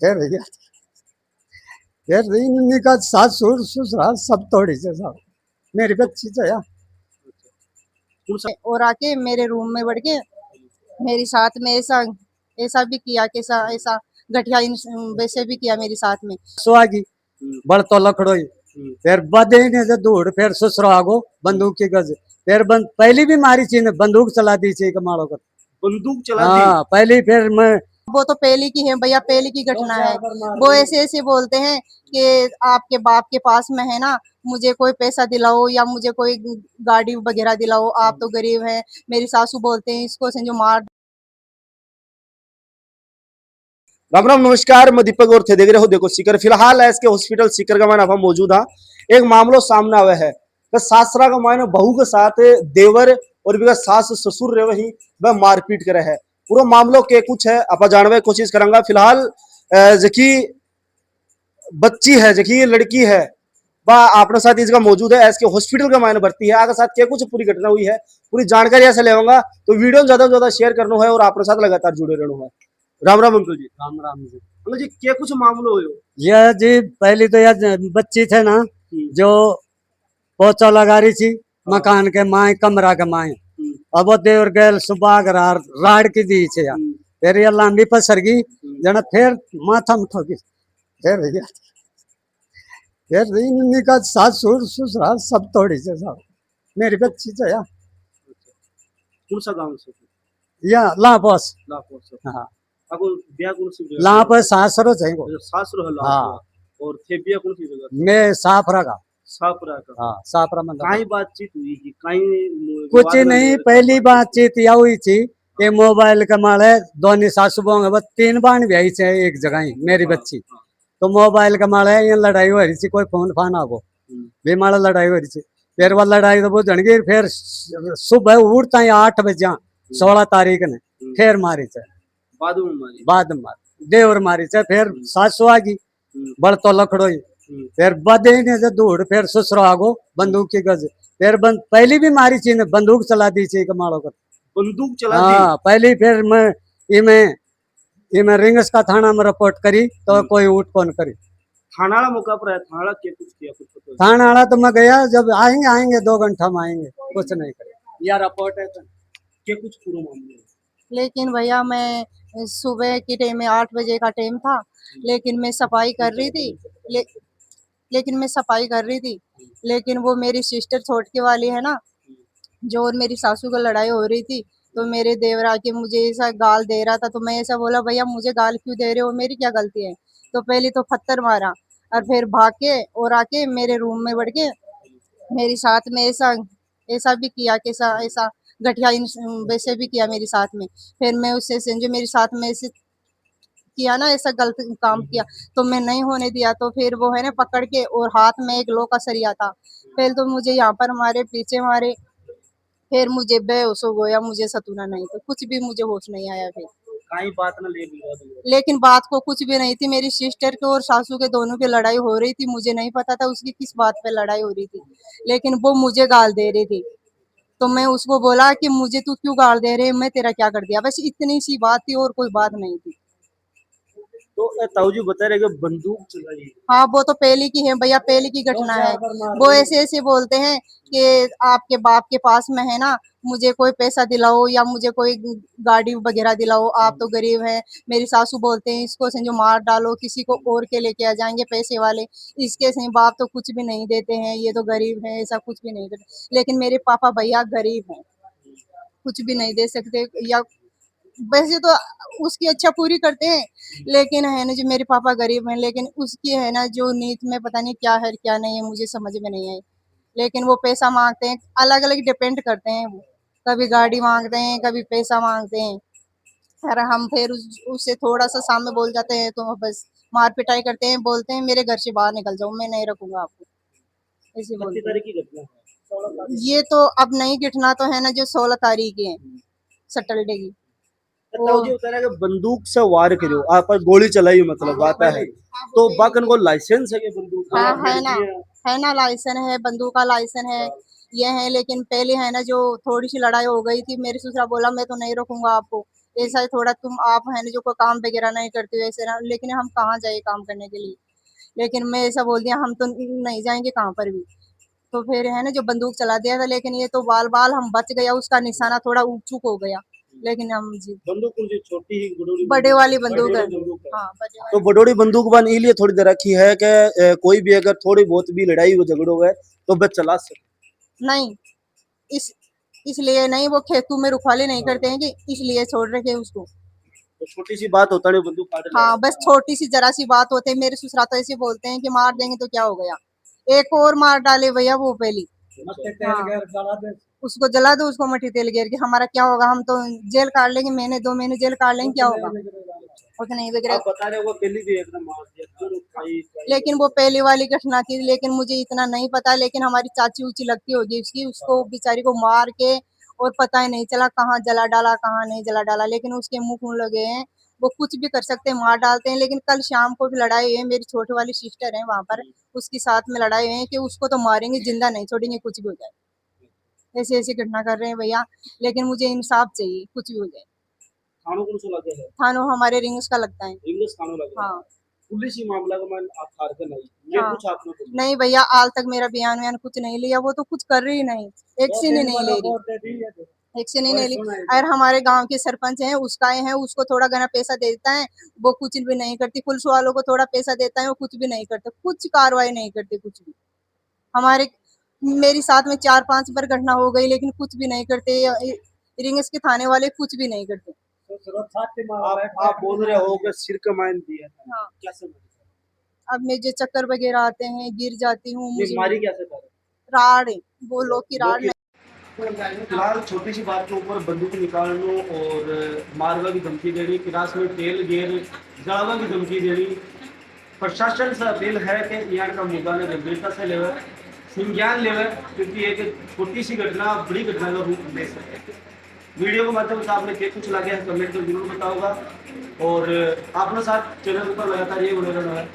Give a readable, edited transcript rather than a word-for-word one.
फिर भैया फिर इन्हीं का सासुर ससुराल सब तोड़ी से सब मेरी बच्ची तो यार और आके मेरे रूम में बढ़ के मेरे साथ में ऐसा ऐसा भी किया, कैसा ऐसा गठिया वैसे भी किया मेरे साथ में। सुहागी बड़ तो लखड़ोई फिर बदे ने जो दूर फिर ससुरागो बंदूक की गज फिर पहली भी मारी चीज ने बंदूक चला दी ची कमाड़ो को बंदूक चला दी। हाँ पहली फिर मैं वो तो पहले की है भैया, पहले की घटना है। वो ऐसे ऐसे बोलते हैं कि आपके बाप के पास में है ना, मुझे कोई पैसा दिलाओ या मुझे कोई गाड़ी वगैरह दिलाओ, आप तो गरीब हैं। मेरी सासू बोलते हैं इसको जो मार। राम राम नमस्कार, मैं दीपक और थे देख रहे हो देखो सीकर। फिलहाल एस के हॉस्पिटल सीकर का मायने आप मौजूद है। एक मामलो सामने आया है कि सासरा का मायने बहू के साथ देवर और भी सास ससुर रहे वही वह मारपीट करे है। पूरा मामलो के कुछ है आप जानने की कोशिश करूंगा। फिलहाल जकी बच्ची है, जकी लड़की है, वह अपने साथ इसका मौजूद है। एस के हॉस्पिटल का मायने भर्ती है। आगे साथ क्या कुछ पूरी घटना हुई है, पूरी जानकारी ऐसे लेवांगा, तो वीडियो ज्यादा से ज्यादा शेयर करना है और अपने साथ लगातार जुड़े रहना है। राम राम अंकल जी। राम राम जी अंकल जी क्या कुछ मामलो हो? यह जी पहली तो यह बच्ची थे ना जो पोचा लगा रही थी मकान के माए कमरा के माए अब वो देवर गैल सुबह राड़ की दी छे यार फिर ये लांबी पसर गई जना फिर माथा में ठोकी फिर भैया फिर इन्हीं का सासुर ससुराल सब तोड़ी से सब मेरी बच्ची तो यार कौन सा गांव से? या लापोस लाखों से। हाँ आपको ब्याह कौन सी जगह? लापोस सासरो चाहिए सासुर है हाँ लाखों। और थे ब्याह कौन सी जगह? मैं साफरा का सापरा का। हाँ साफरा में काई बातचीत हुई कि काई कुछ नहीं पहली बातचीत यह हुई थी कि मोबाइल के मारे दोनों सासू बहू बस 3 बाण भी आई थे एक जगह ही मेरी बच्ची तो मोबाइल के मारे ये लड़ाई हो रही थी कोई फोन फान आगो भी मारे लड़ाई हो रही थी फिर वह लड़ाई तो बुझ गई फिर सुबह उठता ही 8 बजे 16 तारीख ने फिर मारी थे बाद में मारी देवर मारी थे फिर सासू आ गई बड़ तो लखड़ोई फिर बदे ने जो दूर फिर ससुरागो बंदूक की गज फिर पहली भी मारी चीज ने बंदूक चला दी ची कमाड़ो को बंदूक चला हाँ पहली फिर मैं इमे रिंगस का थाना में रिपोर्ट करी तो कोई उठ कौन करी थाना मौका पर है। थाना क्या कुछ किया कुछ पता? थाना वाला तो मैं गया जब आएंगे 2 घंटा में आएंगे कुछ नहीं करे यार रिपोर्ट है तो क्या कुछ पूरा मामला? लेकिन भैया मैं सुबह के टाइम में 8 बजे का टाइम था, लेकिन मैं सफाई कर रही थी। लेकिन मैं सफाई कर रही थी, लेकिन वो मेरी सिस्टर छोटकी वाली है ना, जो और मेरी सासू को लड़ाई हो रही थी, तो मेरे देवर आके मुझे ऐसा गाल दे रहा था। तो मैं ऐसा बोला भैया मुझे गाल क्यों दे रहे हो, मेरी क्या गलती है। तो पहले तो पत्थर मारा और फिर भाग के और आके मेरे रूम में बढ़ के मेरे साथ में ऐसा ऐसा भी किया, कैसा ऐसा गठिया वैसे भी किया मेरे साथ में। फिर मैं उससे जो मेरे साथ में ऐसे किया ना, ऐसा गलत काम किया, तो मैं नहीं होने दिया। तो फिर वो है ना पकड़ के और हाथ में एक लोहा का सरिया था, पहले तो मुझे यहाँ पर मारे, पीछे मारे, फिर मुझे बेहोश हो गया, मुझे सतूना नहीं तो कुछ भी मुझे होश नहीं आया फिर। काई बात ना ले लिया। लेकिन बात को कुछ भी नहीं थी, मेरी सिस्टर के और सासू के दोनों की लड़ाई हो रही थी, मुझे नहीं पता था उसकी किस बात पे लड़ाई हो रही थी, लेकिन वो मुझे गाल दे रही थी। तो मैं उसको बोला कि मुझे तू क्यों गाल दे रहे है, मैं तेरा क्या कर दिया, बस इतनी सी बात थी और कोई बात नहीं थी। तो ताऊ जी बता रहे कि बंदूक चलाई। हाँ वो तो पहले की है भैया, पहले की घटना है। वो ऐसे ऐसे बोलते हैं कि आपके बाप के पास में है ना, मुझे कोई पैसा दिलाओ या मुझे कोई गाड़ी वगैरह दिलाओ, आप तो गरीब हैं। मेरी सासू बोलते हैं इसको जो मार डालो, किसी को और के लेके आ जाएंगे पैसे वाले, इसके सही बाप तो कुछ भी नहीं देते हैं, ये तो गरीब है, ऐसा कुछ भी नहीं देते। लेकिन मेरे पापा भैया गरीब हैं, कुछ भी नहीं दे सकते। या वैसे तो उसकी अच्छा पूरी करते हैं, लेकिन है ना जो मेरे पापा गरीब हैं, लेकिन उसकी है ना जो नीत में पता नहीं क्या है क्या नहीं है, मुझे समझ में नहीं आई। लेकिन वो पैसा मांगते हैं, अलग अलग डिपेंड करते हैं वो, कभी गाड़ी मांगते हैं, कभी पैसा मांगते हैं। और हम फिर उससे थोड़ा सा सामने बोल जाते हैं तो बस मार पिटाई करते हैं, बोलते हैं मेरे घर से बाहर निकल जाओ, मैं नहीं रखूंगा आपको, ऐसे कितनी बोलते हैं। तारीख की घटना है? ये तो अब नहीं घटना तो है ना जो 16 तारीख की है, सैटरडे की। ताऊ जी बता रहे कि बंदूक से वार करो, आप पर गोली चलाई मतलब बात है। तो बाकन को लाइसेंस है कि बंदूक का? हाँ है ना लाइसेंस है, बंदूक का लाइसेंस है, ये है। लेकिन पहले है ना जो थोड़ी सी लड़ाई हो गई थी, मेरे ससुरा बोला मैं तो नहीं रखूंगा आपको, ऐसा है थोड़ा तुम आप है ना जो कोई काम वगैरह नहीं करते हो ऐसे ना, लेकिन हम कहाँ जाए काम करने के लिए। लेकिन मैं ऐसा बोल दिया हम तो नहीं जाएंगे कहाँ पर भी। तो फिर है ना जो बंदूक चला दिया था, लेकिन ये तो बाल बाल हम बच गया, उसका निशाना थोड़ा ऊक चूक हो गया, लेकिन हम जी बंदूक कौन सी, छोटी ही बड़ोड़ी बड़े वाली बंदूक है। बंदूक है। हाँ बड़े तो वाली। बड़ोड़ी बंदूक बन इसलिए थोड़ी देर रखी है कि कोई भी अगर थोड़ी बहुत भी लड़ाई हो झगड़ो है तो बस चला सकते। नहीं, इस इसलिए नहीं, वो खेतों में रुखवाली नहीं करते हैं कि इसलिए छोड़ रखे हैं उसको। तो छोटी सी बात होता नहीं बंदूक काट ले। हाँ बस छोटी सी जरा सी बात होती है। मेरे ससुरा तो ऐसे बोलते हैं कि मार देंगे तो क्या हो गया, एक और मार डाले भैया वो पहली। हाँ, उसको जला दो, उसको मट्टी तेल घेर के, हमारा क्या होगा, हम तो जेल काट लेंगे, महीने 2 महीने जेल काट लेंगे, क्या होगा। उतना नहीं वगैरह। आप बता रहे हो वो पहली भी एकदम मार दिया फिर लेकिन वो पहली वाली घटना थी, लेकिन मुझे इतना नहीं पता। लेकिन हमारी चाची ऊंची लगती होगी उसकी, उसको बेचारी को मार के और पता ही नहीं चला कहाँ जला डाला कहाँ नहीं जला डाला। लेकिन उसके मुंह खून लगे हैं, वो कुछ भी कर सकते हैं, मार डालते हैं। लेकिन कल शाम को भी लड़ाई हुई है, मेरी छोटी वाली सिस्टर है वहां पर, उसके साथ में लड़ाई हुई है कि उसको तो मारेंगे, जिंदा नहीं छोड़ेंगे, कुछ भी हो जाए। ऐसी ऐसी घटना कर रहे हैं भैया, लेकिन मुझे इंसाफ चाहिए, कुछ भी हो जाए। थानों कौन सा लगे है, थानो हमारे रिंग्स का लगता है। इंग्लिश थानों लगे हाँ पुलिस ही मामला का मैं आप हार के नहीं ये हाँ। कुछ आपने बोला। नहीं भैया, आज तक मेरा बयान वयान कुछ नहीं लिया, वो तो कुछ कर रही नहीं, एक्शन ही नहीं ले रही, एक्शन ही नहीं ली। और हमारे गांव के सरपंच हैं, उसका है, उसको थोड़ा घना पैसा देता है, वो कुछ भी नहीं करती। पुलिस वालों को थोड़ा पैसा देता है, वो कुछ भी नहीं करते, कुछ कार्रवाई नहीं करते, कुछ भी। हमारे मेरी साथ में 4-5 बार घटना हो गई, लेकिन कुछ भी नहीं करते। रिंग्स के थाने वाले कुछ भी नहीं करते। आप बोल रहे हो कि सिर कमान दिया था, हाँ। कैसे मारी? अब मैं जो चक्कर वगैरह आते हैं, गिर जाती हूँ, ये मुझे मारी कैसे था? राड़ है, वो लोग की राड़ नहीं। फिलहाल छोटी सी बात के ऊपर बंदूक निकालने और मारवा की धमकी देनी, क्लास में तेल गेर जलावा की धमकी देनी। प्रशासन से अपील है कि यहाँ का मुद्दा ने गंभीरता से लेवे, संज्ञान लेवे, क्योंकि एक छोटी सी घटना बड़ी घटना का रूप ले सकती है। वीडियो के माध्यम से आपने क्या कुछ लगे है कमेंट में जरूर बताओगा, और आपने साथ चैनल पर लगातार ये बने रहना है।